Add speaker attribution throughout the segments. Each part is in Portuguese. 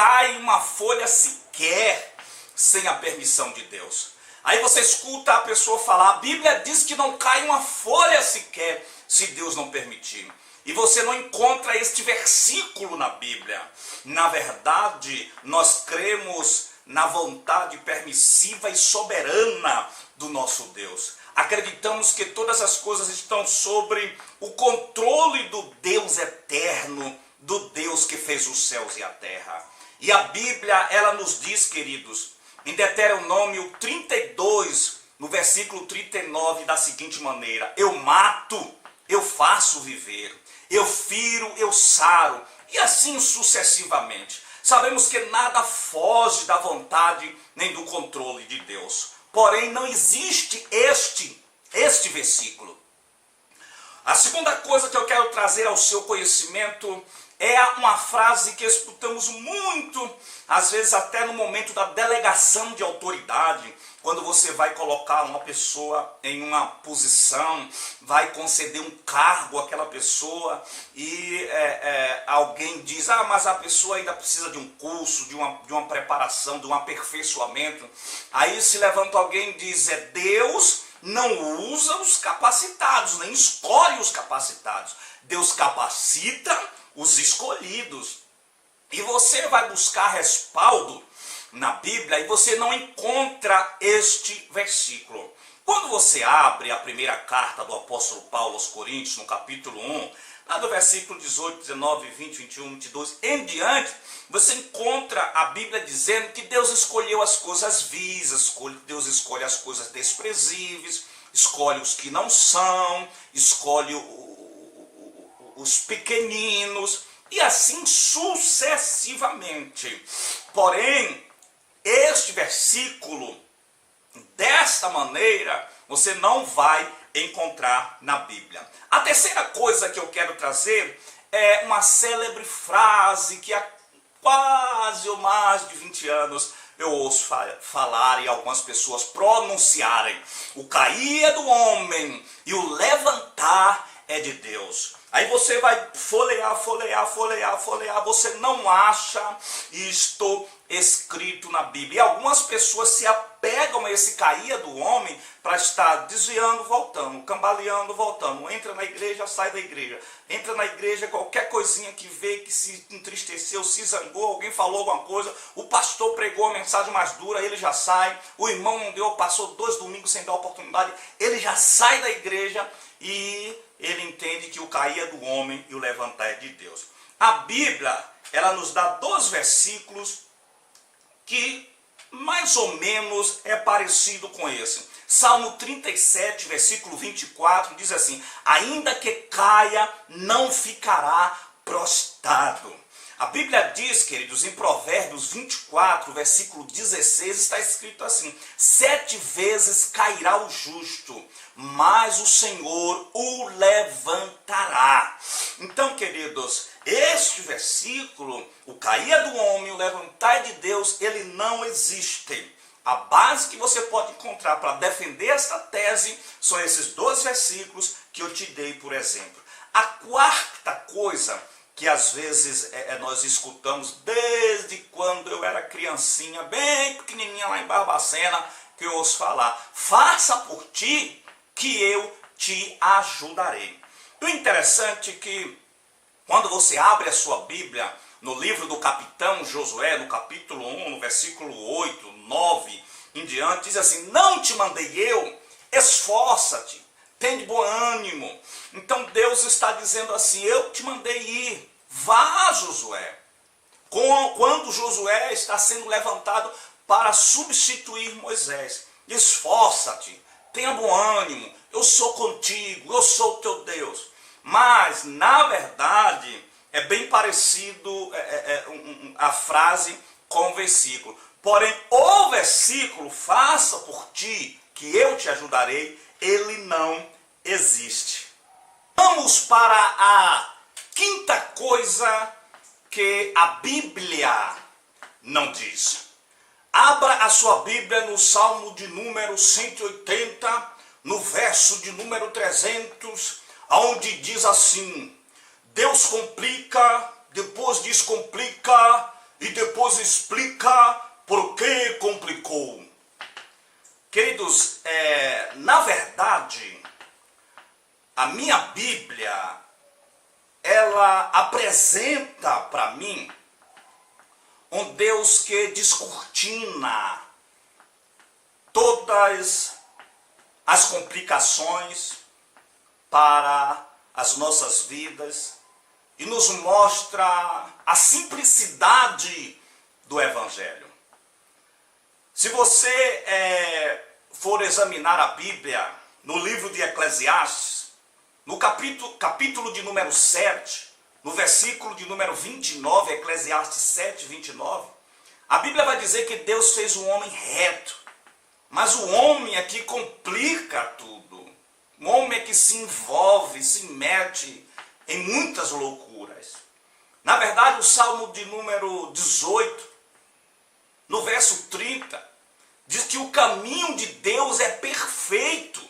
Speaker 1: cai uma folha sequer sem a permissão de Deus. Aí você escuta a pessoa falar, a Bíblia diz que não cai uma folha sequer se Deus não permitir. E você não encontra este versículo na Bíblia. Na verdade, nós cremos na vontade permissiva e soberana do nosso Deus. Acreditamos que todas as coisas estão sobre o controle do Deus eterno, do Deus que fez os céus e a terra. E a Bíblia, ela nos diz, queridos, em Deuteronômio 32, no versículo 39, da seguinte maneira: eu mato, eu faço viver, eu firo, eu saro, e assim sucessivamente. Sabemos que nada foge da vontade nem do controle de Deus. Porém, não existe este versículo. A segunda coisa que eu quero trazer ao seu conhecimento é uma frase que escutamos muito, às vezes até no momento da delegação de autoridade, quando você vai colocar uma pessoa em uma posição, vai conceder um cargo àquela pessoa e alguém diz, mas a pessoa ainda precisa de um curso, de uma preparação, de um aperfeiçoamento. Aí se levanta alguém e diz, Deus não usa os capacitados, nem escolhe os capacitados. Deus capacita os escolhidos. E você vai buscar respaldo na Bíblia e você não encontra este versículo. Quando você abre a primeira carta do apóstolo Paulo aos Coríntios, no capítulo 1, lá do versículo 18, 19, 20, 21, 22, em diante, você encontra a Bíblia dizendo que Deus escolheu as coisas vis, Deus escolhe as coisas desprezíveis, escolhe os que não são, escolhe os pequeninos, e assim sucessivamente. Porém, este versículo, desta maneira, você não vai encontrar na Bíblia. A terceira coisa que eu quero trazer é uma célebre frase que há quase ou mais de 20 anos eu ouço falar e algumas pessoas pronunciarem. O cair é do homem e o levantar é de Deus. Aí você vai folhear, você não acha isto escrito na Bíblia. E algumas pessoas se apegam a esse cair do homem para estar desviando, voltando, cambaleando, voltando. Entra na igreja, sai da igreja. Entra na igreja, qualquer coisinha que vê, que se entristeceu, se zangou, alguém falou alguma coisa, o pastor pregou a mensagem mais dura, ele já sai. O irmão não deu, passou 2 domingos sem dar oportunidade, ele já sai da igreja e ele entende que o cair é do homem e o levantar é de Deus. A Bíblia, ela nos dá 2 versículos que mais ou menos é parecido com esse. Salmo 37, versículo 24, diz assim: ainda que caia, não ficará prostrado. A Bíblia diz, queridos, em Provérbios 24, versículo 16, está escrito assim: 7 vezes cairá o justo, mas o Senhor o levantará. Então, queridos, este versículo, o cair é do homem, o levantar é de Deus, ele não existe. A base que você pode encontrar para defender esta tese são esses 2 versículos que eu te dei, por exemplo. A quarta coisa que às vezes nós escutamos desde quando eu era criancinha, bem pequenininha lá em Barbacena, que eu ouço falar: faça por ti que eu te ajudarei. O interessante é que quando você abre a sua Bíblia, no livro do capitão Josué, no capítulo 1, no versículo 8, 9 em diante, diz assim: não te mandei eu, esforça-te, tem de bom ânimo. Então Deus está dizendo assim: eu te mandei ir, vá, Josué. Quando Josué está sendo levantado para substituir Moisés, esforça-te, tenha bom ânimo, eu sou contigo, eu sou o teu Deus. Mas, na verdade, é bem parecido a frase com o versículo. Porém, o versículo, faça por ti que eu te ajudarei, ele não existe. Vamos para a quinta coisa que a Bíblia não diz. Abra a sua Bíblia no Salmo de número 180, no verso de número 300, onde diz assim: Deus complica, depois descomplica, e depois explica por que complicou. Queridos, na verdade, a minha Bíblia, ela apresenta para mim um Deus que descortina todas as complicações para as nossas vidas e nos mostra a simplicidade do Evangelho. Se você for examinar a Bíblia no livro de Eclesiastes, no capítulo de número 7, no versículo de número 29, Eclesiastes 7, 29, a Bíblia vai dizer que Deus fez um homem reto, mas o homem é que complica tudo. O homem é que se envolve, se mete em muitas loucuras. Na verdade, o Salmo de número 18, no verso 30, diz que o caminho de Deus é perfeito.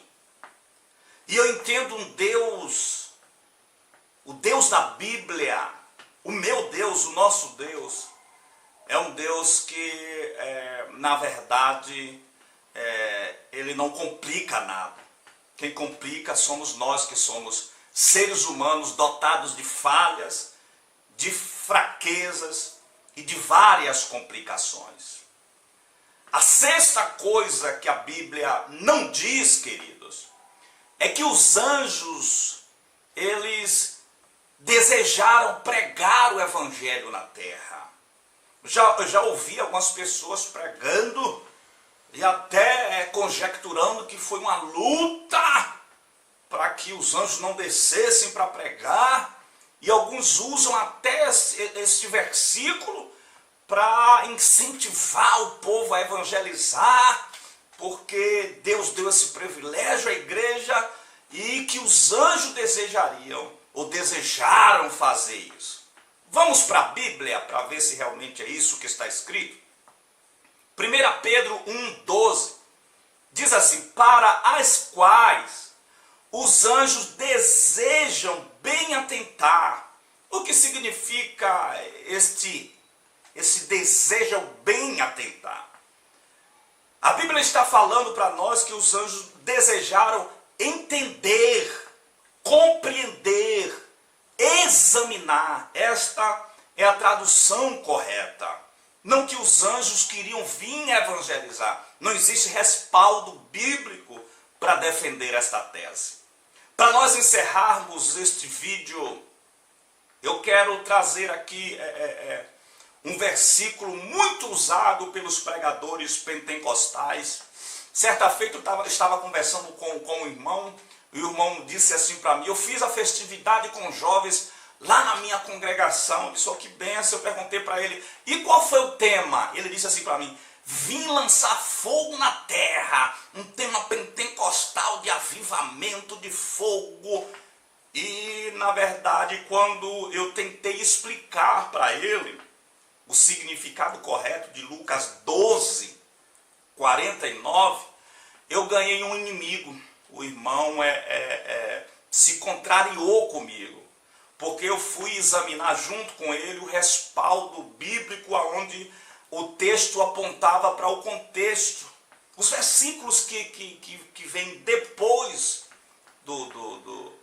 Speaker 1: E eu entendo um Deus, o Deus da Bíblia, o meu Deus, o nosso Deus, é um Deus que, na verdade, ele não complica nada. Quem complica somos nós, que somos seres humanos dotados de falhas, de fraquezas e de várias complicações. A sexta coisa que a Bíblia não diz, queridos, é que os anjos, eles desejaram pregar o Evangelho na terra. Eu já ouvi algumas pessoas pregando e até conjecturando que foi uma luta para que os anjos não descessem para pregar, e alguns usam até este versículo para incentivar o povo a evangelizar, porque Deus deu esse privilégio à igreja e que os anjos desejariam ou desejaram fazer isso. Vamos para a Bíblia para ver se realmente é isso que está escrito. 1 Pedro 1,12 diz assim: para as quais os anjos desejam bem atentar. O que significa esse desejo bem atentar? A Bíblia está falando para nós que os anjos desejaram entender, compreender, examinar. Esta é a tradução correta. Não que os anjos queriam vir evangelizar. Não existe respaldo bíblico para defender esta tese. Para nós encerrarmos este vídeo, eu quero trazer aqui um versículo muito usado pelos pregadores pentecostais. Certa feita eu estava conversando com um irmão, e o irmão disse assim para mim: eu fiz a festividade com jovens lá na minha congregação. Eu disse: oh, que benção. Eu perguntei para ele: e qual foi o tema? Ele disse assim para mim: vim lançar fogo na terra, um tema pentecostal de avivamento, de fogo. E na verdade, quando eu tentei explicar para ele o significado correto de Lucas 12, 49, eu ganhei um inimigo. O irmão se contrariou comigo, porque eu fui examinar junto com ele o respaldo bíblico, onde o texto apontava para o contexto. Os versículos que vêm depois do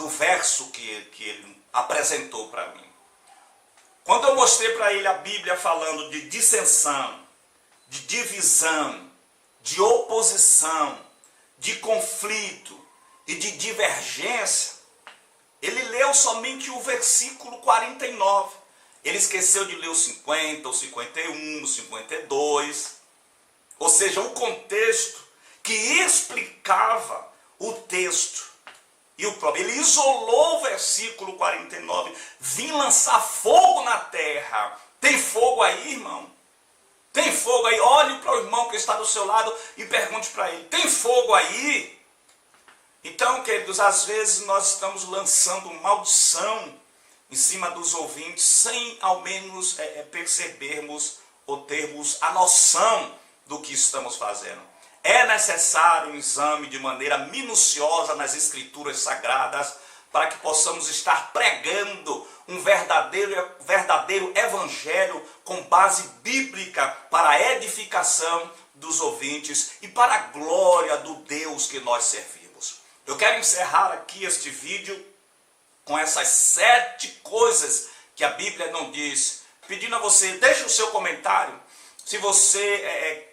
Speaker 1: verso que ele apresentou para mim. Quando eu mostrei para ele a Bíblia falando de dissensão, de divisão, de oposição, de conflito e de divergência, ele leu somente o versículo 49. Ele esqueceu de ler o 50, o 51, o 52. Ou seja, o contexto que explicava o texto. E o próprio, ele isolou o versículo 49. Vim lançar fogo na terra. Tem fogo aí, irmão? Tem fogo aí? Olhe para o irmão que está do seu lado e pergunte para ele: tem fogo aí? Então, queridos, às vezes nós estamos lançando maldição em cima dos ouvintes sem ao menos percebermos ou termos a noção do que estamos fazendo. É necessário um exame de maneira minuciosa nas escrituras sagradas para que possamos estar pregando um verdadeiro evangelho com base bíblica para a edificação dos ouvintes e para a glória do Deus que nós servimos. Eu quero encerrar aqui este vídeo com essas 7 coisas que a Bíblia não diz, pedindo a você, deixe o seu comentário, se você